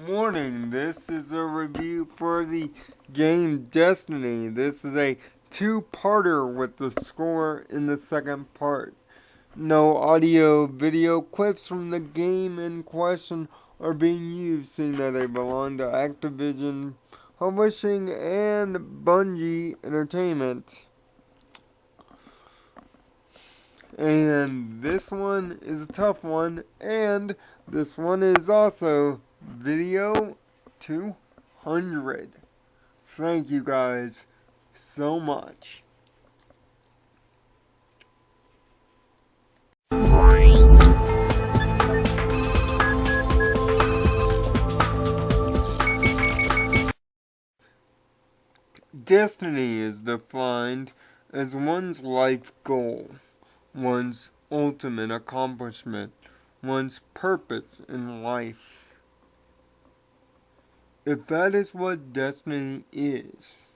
Morning. This is a review for the game Destiny. This is a two-parter with the score in the second part. No audio video clips from the game in question are being used, seeing that they belong to Activision Publishing and Bungie Entertainment. And this one is a tough one, and this one is also video 200. Thank you guys so much. Destiny is defined as one's life goal, one's ultimate accomplishment, one's purpose in life. If that is what Destiny is,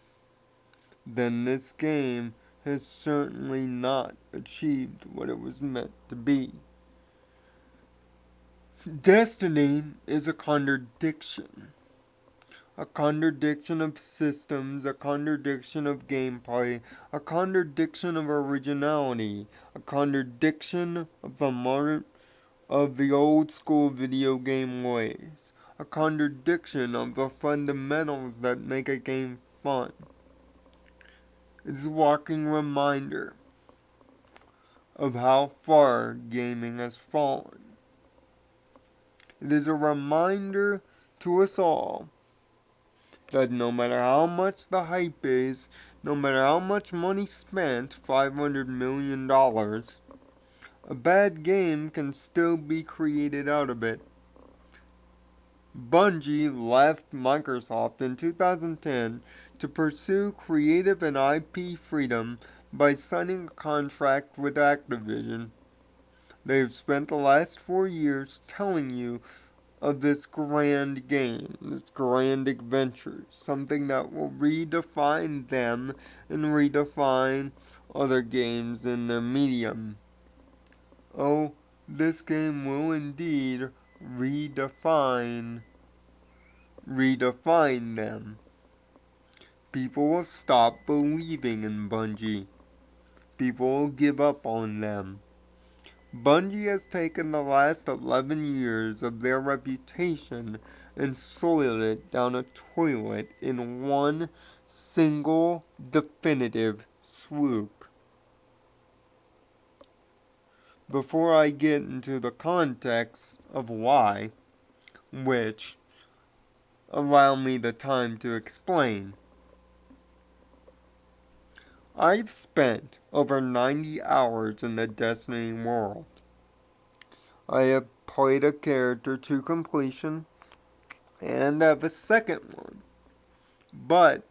then this game has certainly not achieved what it was meant to be. Destiny is a contradiction. A contradiction of systems, a contradiction of gameplay, a contradiction of originality, a contradiction of the old school video game ways, a contradiction of the fundamentals that make a game fun. It's a walking reminder of how far gaming has fallen. It is a reminder to us all that no matter how much the hype is, no matter how much money spent, $500 million, a bad game can still be created out of it. Bungie left Microsoft in 2010 to pursue creative and IP freedom by signing a contract with Activision. They've spent the last 4 years telling you of this grand game, this grand adventure, something that will redefine them and redefine other games in their medium. Oh, this game will indeed redefine them. People will stop believing in Bungie. People will give up on them. Bungie has taken the last 11 years of their reputation and soiled it down a toilet in one single definitive swoop. Before I get into the context of why, which allow me the time to explain, I've spent over 90 hours in the Destiny world. I have played a character to completion and have a second one, but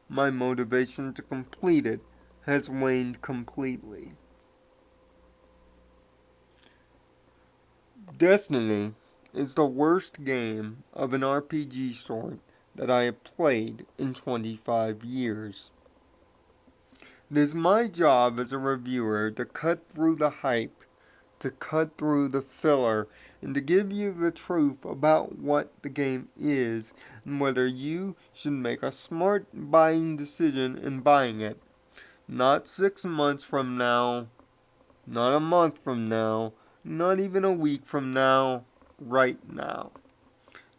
my motivation to complete it has waned completely. Destiny is the worst game of an RPG sort that I have played in 25 years. It is my job as a reviewer to cut through the hype, to cut through the filler, and to give you the truth about what the game is and whether you should make a smart buying decision in buying it. Not 6 months from now, not a month from now, not even a week from now, right now.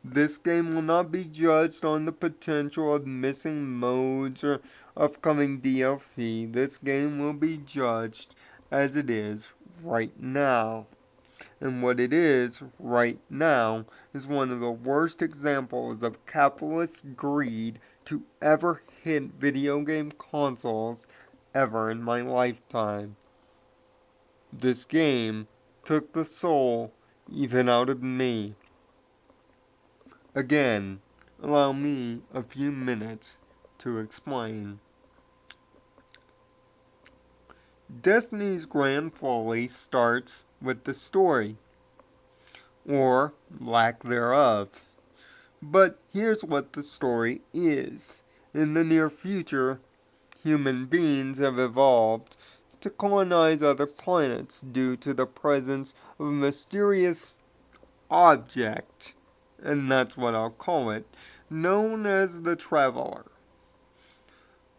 This game will not be judged on the potential of missing modes or upcoming DLC. This game will be judged as it is right now. And what it is right now is one of the worst examples of capitalist greed to ever hit video game consoles ever in my lifetime. This game took the soul even out of me. Again, allow me a few minutes to explain. Destiny's grand folly starts with the story, or lack thereof. But here's what the story is. In the near future, human beings have evolved to colonize other planets due to the presence of a mysterious object and that's what I'll call it, known as the Traveler.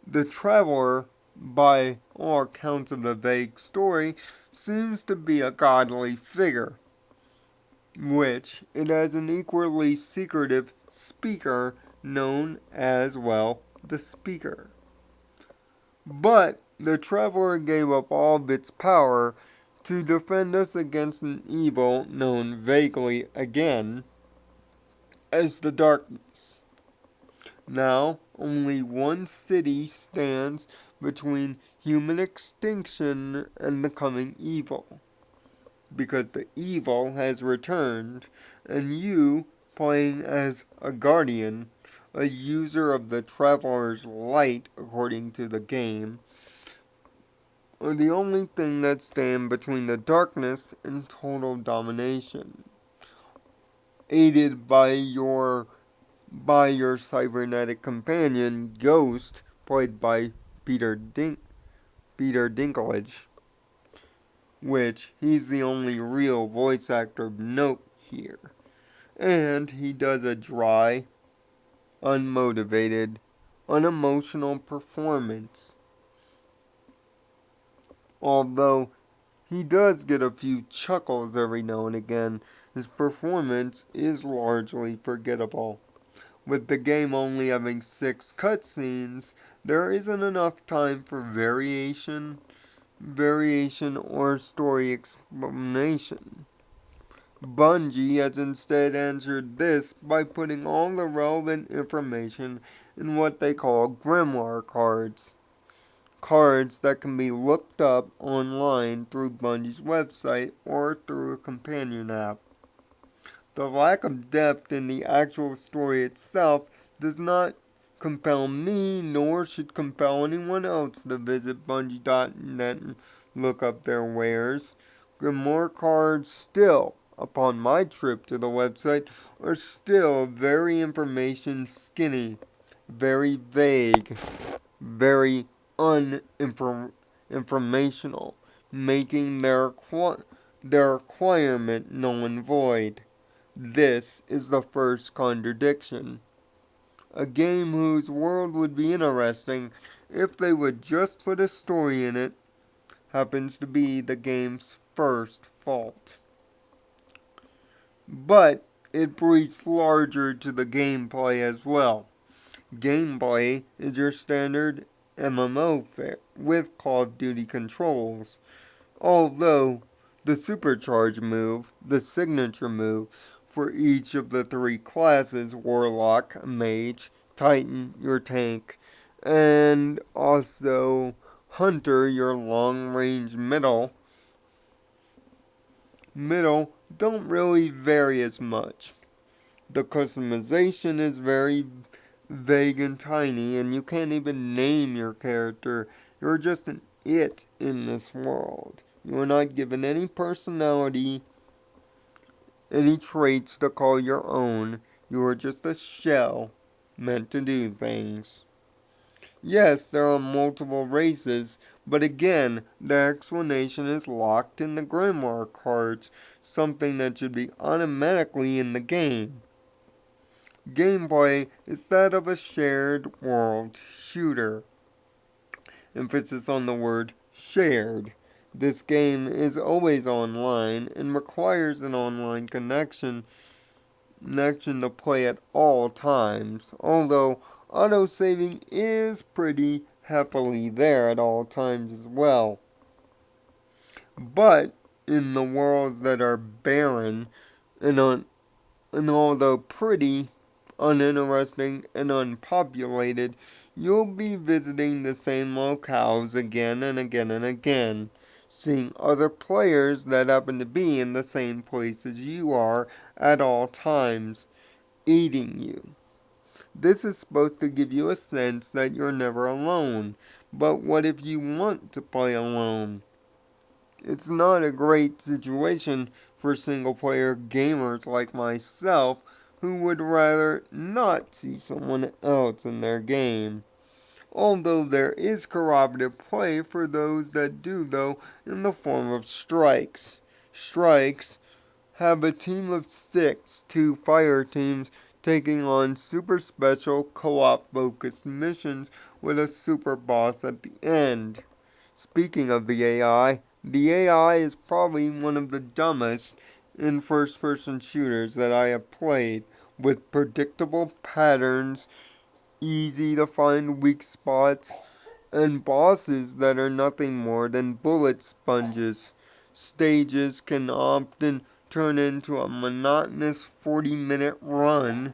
The Traveler, by all accounts of the vague story, seems to be a godly figure, which it has an equally secretive speaker known as, well, the Speaker. But the Traveler gave up all of its power to defend us against an evil known vaguely again as the Darkness. Now, only one city stands between human extinction and the coming evil, because the evil has returned, and you, playing as a guardian, a user of the Traveler's Light according to the game, are the only thing that stand between the darkness and total domination. Aided by your cybernetic companion, Ghost, played by Peter Dinklage, which he's the only real voice actor of note here. And he does a dry, unmotivated, unemotional performance. Although he does get a few chuckles every now and again, his performance is largely forgettable. With the game only having 6 cutscenes, there isn't enough time for variation or story explanation. Bungie has instead answered this by putting all the relevant information in what they call grimoire cards. Cards that can be looked up online through Bungie's website or through a companion app. The lack of depth in the actual story itself does not compel me, nor should compel anyone else to visit Bungie.net and look up their wares. Grimoire cards still, upon my trip to the website, are still very information skinny, very vague, very uninformational, making their requirement null and void. This is the first contradiction. A game whose world would be interesting if they would just put a story in it happens to be the game's first fault. But it breathes larger to the gameplay as well. Gameplay is your standard MMO fare with Call of Duty controls. Although the supercharge move, the signature move, for each of the 3 classes, Warlock, Mage, Titan, your tank, and also Hunter, your long-range middle, don't really vary as much. The customization is very vague and tiny, and you can't even name your character. You're just an it in this world. You are not given any personality, any traits to call your own. You are just a shell meant to do things. Yes, there are multiple races, but again, the explanation is locked in the grimoire cards, something that should be automatically in the game. Gameplay is that of a shared world shooter. Emphasis on the word shared. This game is always online and requires an online connection to play at all times, although autosaving is pretty happily there at all times as well. But in the worlds that are barren and although pretty uninteresting and unpopulated, you'll be visiting the same locales again and again and again, seeing other players that happen to be in the same place as you are at all times, aiding you. This is supposed to give you a sense that you're never alone, but what if you want to play alone? It's not a great situation for single-player gamers like myself who would rather not see someone else in their game. Although there is cooperative play for those that do, though, in the form of strikes. Strikes have a team of 6, 2 fire teams, taking on super special co-op focused missions with a super boss at the end. Speaking of the AI is probably one of the dumbest in first person shooters that I have played, with predictable patterns, easy to find weak spots, and bosses that are nothing more than bullet sponges. Stages can often turn into a monotonous 40-minute run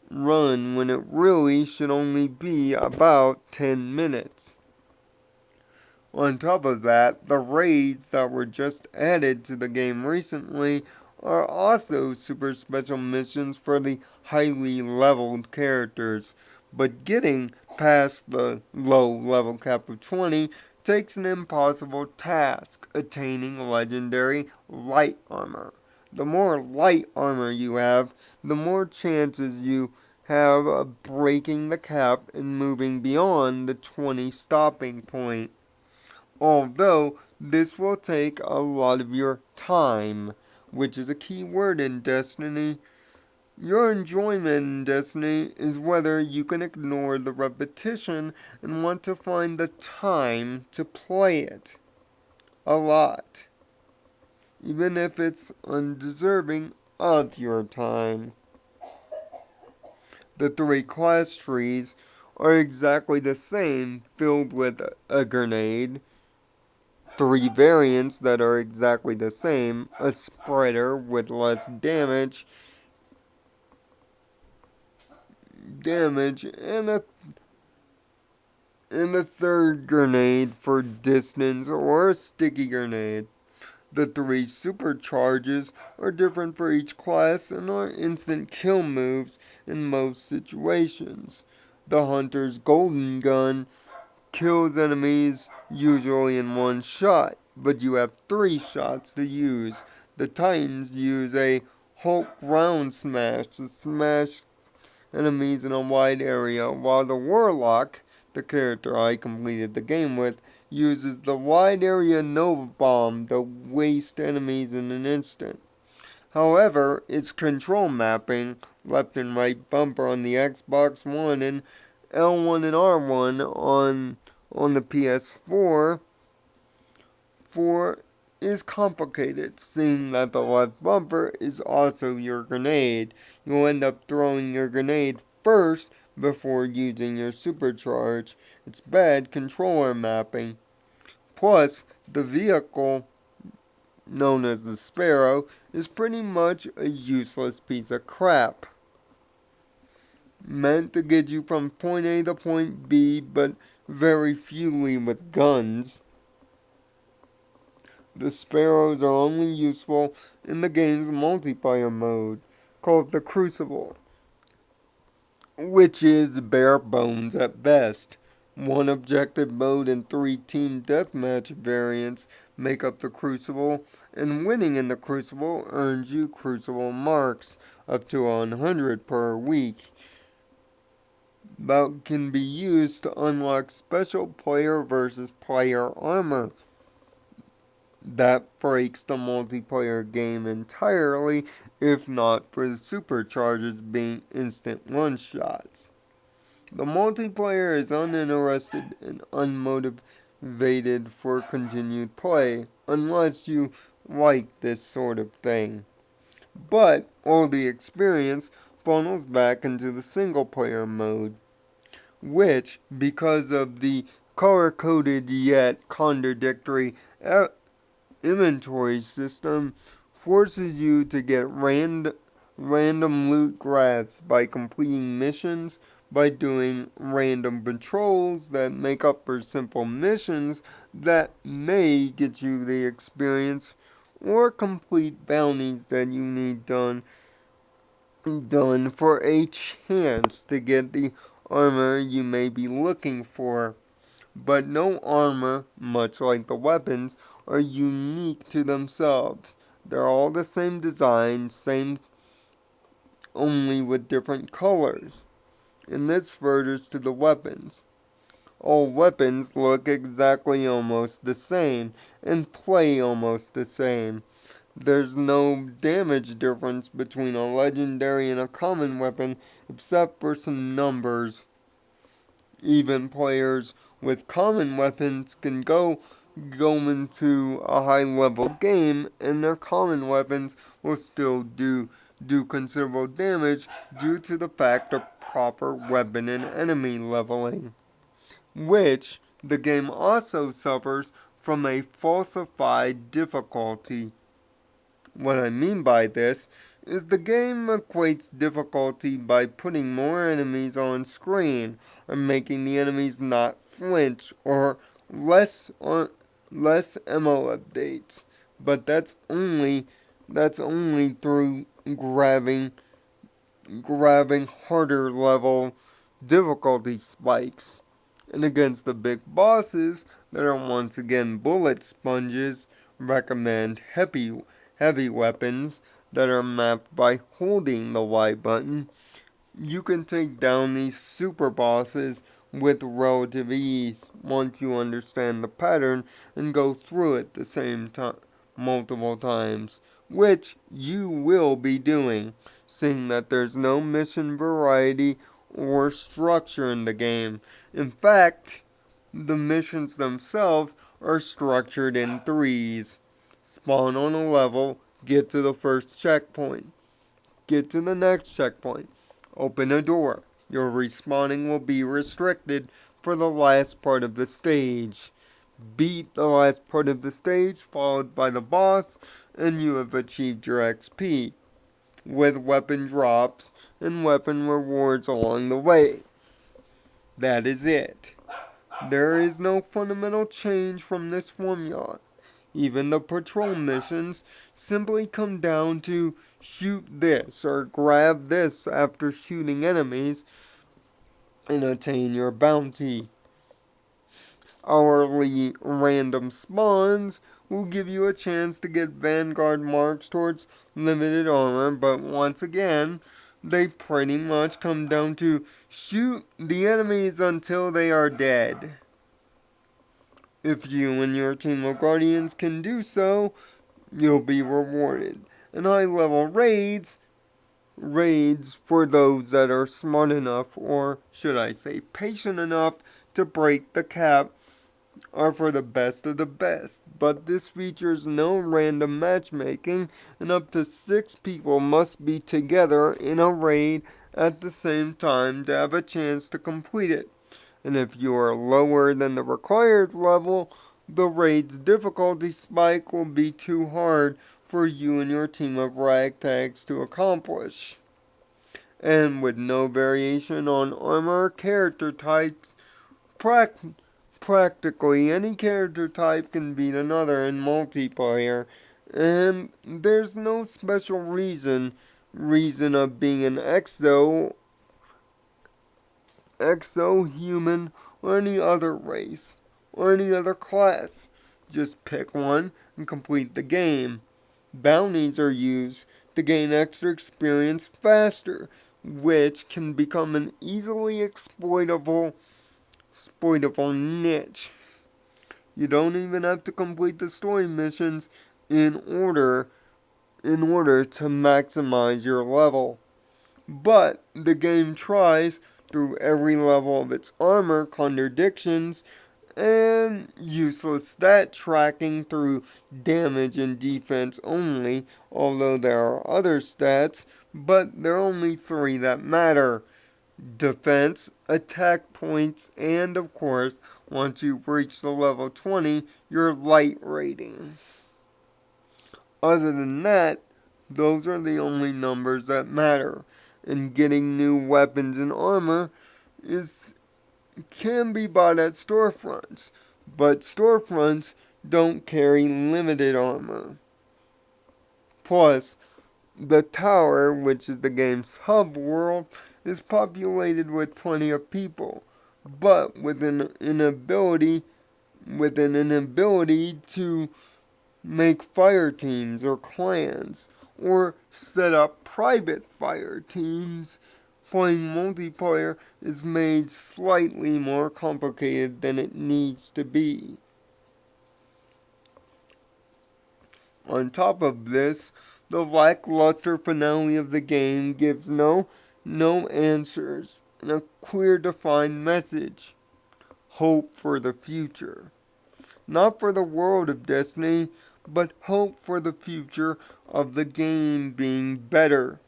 when it really should only be about 10 minutes. On top of that, the raids that were just added to the game recently are also super special missions for the highly leveled characters, but getting past the low level cap of 20 takes an impossible task, attaining legendary light armor. The more light armor you have, the more chances you have of breaking the cap and moving beyond the 20 stopping point. Although this will take a lot of your time, which is a key word in Destiny. Your enjoyment in Destiny is whether you can ignore the repetition and want to find the time to play it a lot, even if it's undeserving of your time. The 3 class trees are exactly the same, filled with a grenade, 3 variants that are exactly the same, a spreader with less damage, and a third grenade for distance or a sticky grenade. The 3 supercharges are different for each class and are instant kill moves in most situations. The Hunter's Golden Gun kills enemies usually in one shot, but you have 3 shots to use. The Titans use a Hulk round smash to smash enemies in a wide area, while the Warlock, the character I completed the game with, uses the wide area Nova Bomb to waste enemies in an instant. However, its control mapping, left and right bumper on the Xbox One and L1 and R1 on the PS4 is complicated, seeing that the left bumper is also your grenade. You'll end up throwing your grenade first before using your supercharge. It's bad controller mapping. Plus, the vehicle, known as the Sparrow, is pretty much a useless piece of crap. Meant to get you from point A to point B, but very fewly with guns. The Sparrows are only useful in the game's multiplayer mode, called the Crucible, which is bare bones at best. 1 objective mode and 3 team deathmatch variants make up the Crucible, and winning in the Crucible earns you Crucible marks, up to 100 per week. That can be used to unlock special player versus player armor that breaks the multiplayer game entirely, if not for the supercharges being instant one-shots. The multiplayer is uninterested and unmotivated for continued play, unless you like this sort of thing. But all the experience funnels back into the single-player mode, which, because of the color-coded yet contradictory inventory system, forces you to get random loot grabs by completing missions, by doing random patrols that make up for simple missions that may get you the experience, or complete bounties that you need done for a chance to get the armor you may be looking for. But no armor, much like the weapons, are unique to themselves. They're all the same design, same only with different colors. And this furthers to the weapons. All weapons look exactly almost the same and play almost the same. There's no damage difference between a legendary and a common weapon except for some numbers. Even players with common weapons can go into a high level game and their common weapons will still do considerable damage due to the fact of proper weapon and enemy leveling, which the game also suffers from a falsified difficulty. What I mean by this is the game equates difficulty by putting more enemies on screen or making the enemies not flinch or less or less ammo updates. But that's only through grabbing harder level difficulty spikes. And against the big bosses that are once again bullet sponges, recommend heavy weapons that are mapped by holding the Y button. You can take down these super bosses with relative ease once you understand the pattern and go through it the same time multiple times, which you will be doing, seeing that there's no mission variety or structure in the game. In fact, the missions themselves are structured in threes. Spawn on a level, get to the first checkpoint, get to the next checkpoint, open a door. Your respawning will be restricted for the last part of the stage. Beat the last part of the stage, followed by the boss, and you have achieved your XP, with weapon drops and weapon rewards along the way. That is it. There is no fundamental change from this formula. Even the patrol missions simply come down to shoot this or grab this after shooting enemies and attain your bounty. Hourly random spawns will give you a chance to get Vanguard marks towards limited armor, but once again, they pretty much come down to shoot the enemies until they are dead. If you and your team of Guardians can do so, you'll be rewarded. And high level raids for those that are smart enough, or should I say patient enough, to break the cap are for the best of the best. But this features no random matchmaking, and up to 6 people must be together in a raid at the same time to have a chance to complete it. And if you are lower than the required level, the raid's difficulty spike will be too hard for you and your team of ragtags to accomplish. And with no variation on armor or character types, practically any character type can beat another in multiplayer, and there's no special reason of being an exo-human, or any other race, or any other class. Just pick one and complete the game. Bounties are used to gain extra experience faster, which can become an easily exploitable niche. You don't even have to complete the story missions in order to maximize your level. But the game tries through every level of its armor contradictions and useless stat tracking through damage and defense only, although there are other stats, but there are only 3 that matter: defense, attack points, and of course, once you've reached the level 20, your light rating. Other than that, those are the only numbers that matter. And getting new weapons and armor can be bought at storefronts, but storefronts don't carry limited armor. Plus, the tower, which is the game's hub world, is populated with plenty of people, but with an inability to make fire teams or clans, or set up private fire teams. Playing multiplayer is made slightly more complicated than it needs to be. On top of this, the lackluster finale of the game gives no answers and a clear defined message. Hope for the future. Not for the world of Destiny, but hope for the future of the game being better.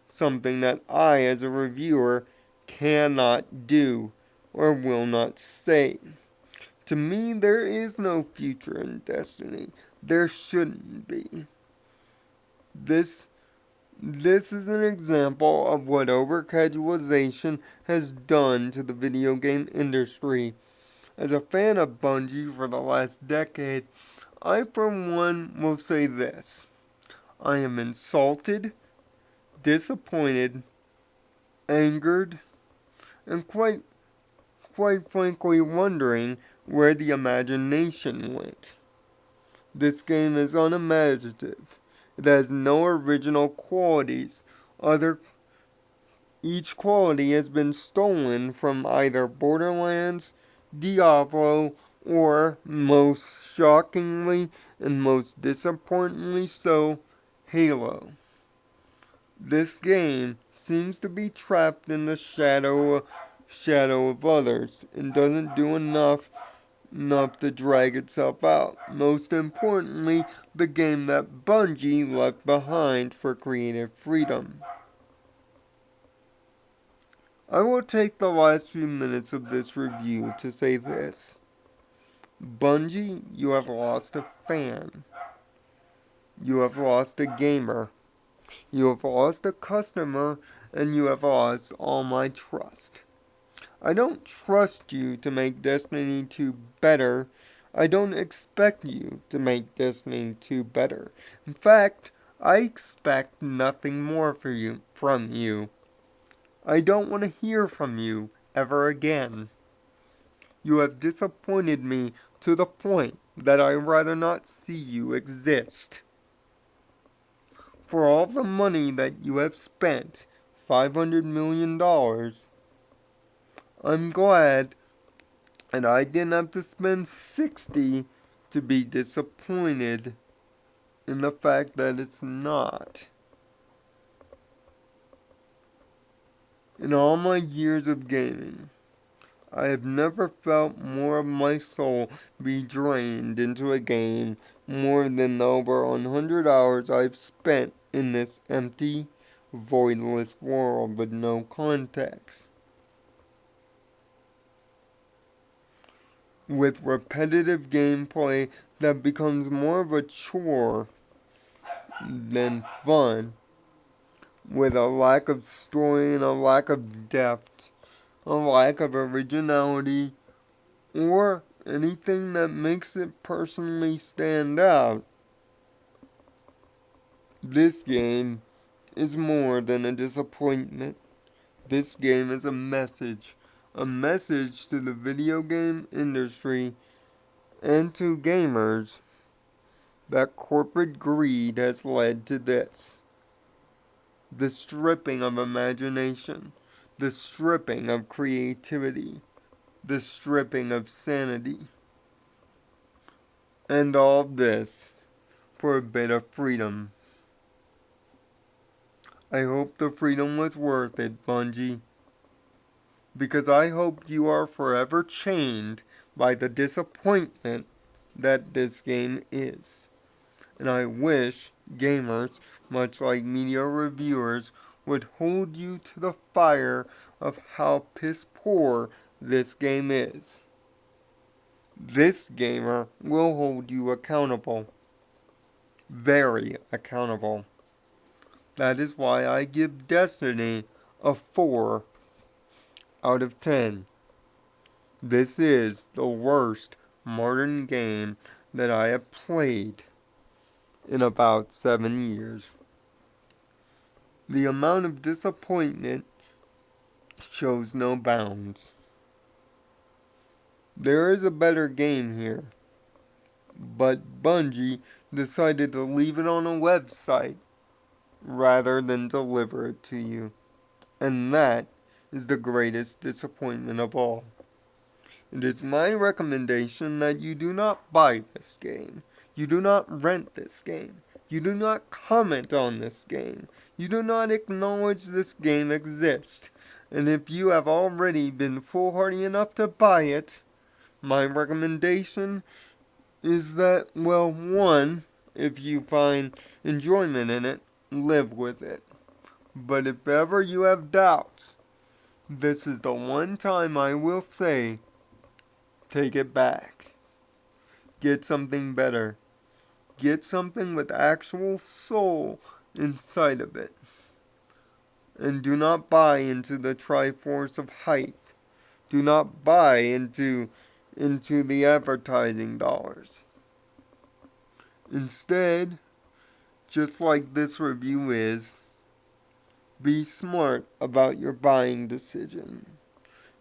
Something that I, as a reviewer, cannot do or will not say. To me, there is no future in Destiny. There shouldn't be. This is an example of what overcasualization has done to the video game industry. As a fan of Bungie for the last decade, I for one will say this. I am insulted, disappointed, angered, and quite frankly wondering where the imagination went. This game is unimaginative. It has no original qualities. Each quality has been stolen from either Borderlands, Diablo, or, most shockingly and most disappointingly so, Halo. This game seems to be trapped in the shadow of others and doesn't do enough to drag itself out. Most importantly, the game that Bungie left behind for creative freedom. I will take the last few minutes of this review to say this. Bungie, you have lost a fan. You have lost a gamer. You have lost a customer, and you have lost all my trust. I don't trust you to make Destiny 2 better. I don't expect you to make Destiny 2 better. In fact, I expect nothing more from you. I don't want to hear from you ever again. You have disappointed me to the point that I'd rather not see you exist. For all the money that you have spent, $500 million, I'm glad and I didn't have to spend 60 to be disappointed in the fact that it's not. In all my years of gaming, I have never felt more of my soul be drained into a game more than the over 100 hours I've spent in this empty, voidless world with no context. With repetitive gameplay that becomes more of a chore than fun, with a lack of story and a lack of depth, a lack of originality, or anything that makes it personally stand out. This game is more than a disappointment. This game is a message to the video game industry and to gamers that corporate greed has led to this. The stripping of imagination, the stripping of creativity, the stripping of sanity. And all this for a bit of freedom. I hope the freedom was worth it, Bungie. Because I hope you are forever chained by the disappointment that this game is. And I wish gamers, much like media reviewers, would hold you to the fire of how piss poor this game is. This gamer will hold you accountable. Very accountable. That is why I give Destiny a 4 out of 10. This is the worst modern game that I have played in about 7 years. The amount of disappointment shows no bounds. There is a better game here, but Bungie decided to leave it on a website rather than deliver it to you. And that is the greatest disappointment of all. It is my recommendation that you do not buy this game. You do not rent this game. You do not comment on this game. You do not acknowledge this game exists. And if you have already been foolhardy enough to buy it, my recommendation is that, well, one, if you find enjoyment in it, live with it. But if ever you have doubts, this is the one time I will say, take it back. Get something better. Get something with actual soul inside of it. And do not buy into the Triforce of hype. Do not buy into the advertising dollars. Instead, just like this review is, be smart about your buying decision.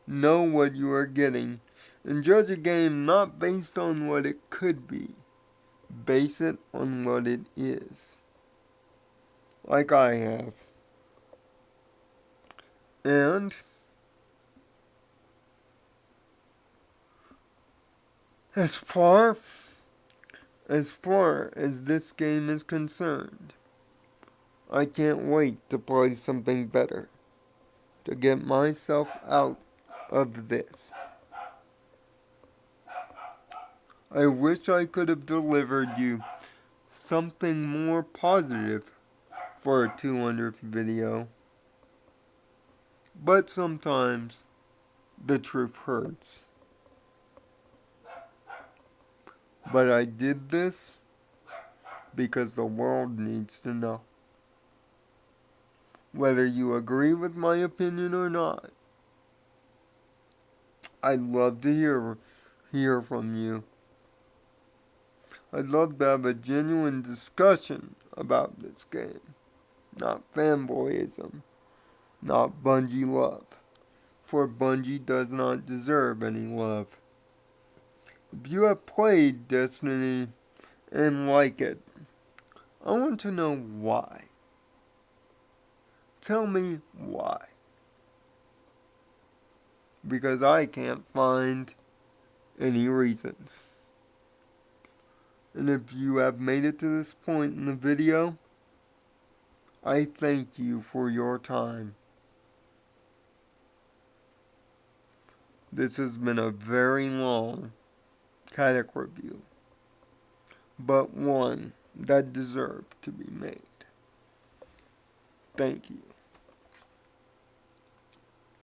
Know what you are getting, and judge a game not based on what it could be. Base it on what it is. Like I have. And as far as this game is concerned, I can't wait to play something better, to get myself out of this. I wish I could have delivered you something more positive for a 200th video, but sometimes the truth hurts. But I did this because the world needs to know. Whether you agree with my opinion or not, I'd love to hear from you. I'd love to have a genuine discussion about this game. Not fanboyism. Not Bungie love. For Bungie does not deserve any love. If you have played Destiny and like it, I want to know why. Tell me why. Because I can't find any reasons. And if you have made it to this point in the video, I thank you for your time. This has been a very long Kadic review, but one that deserved to be made. Thank you.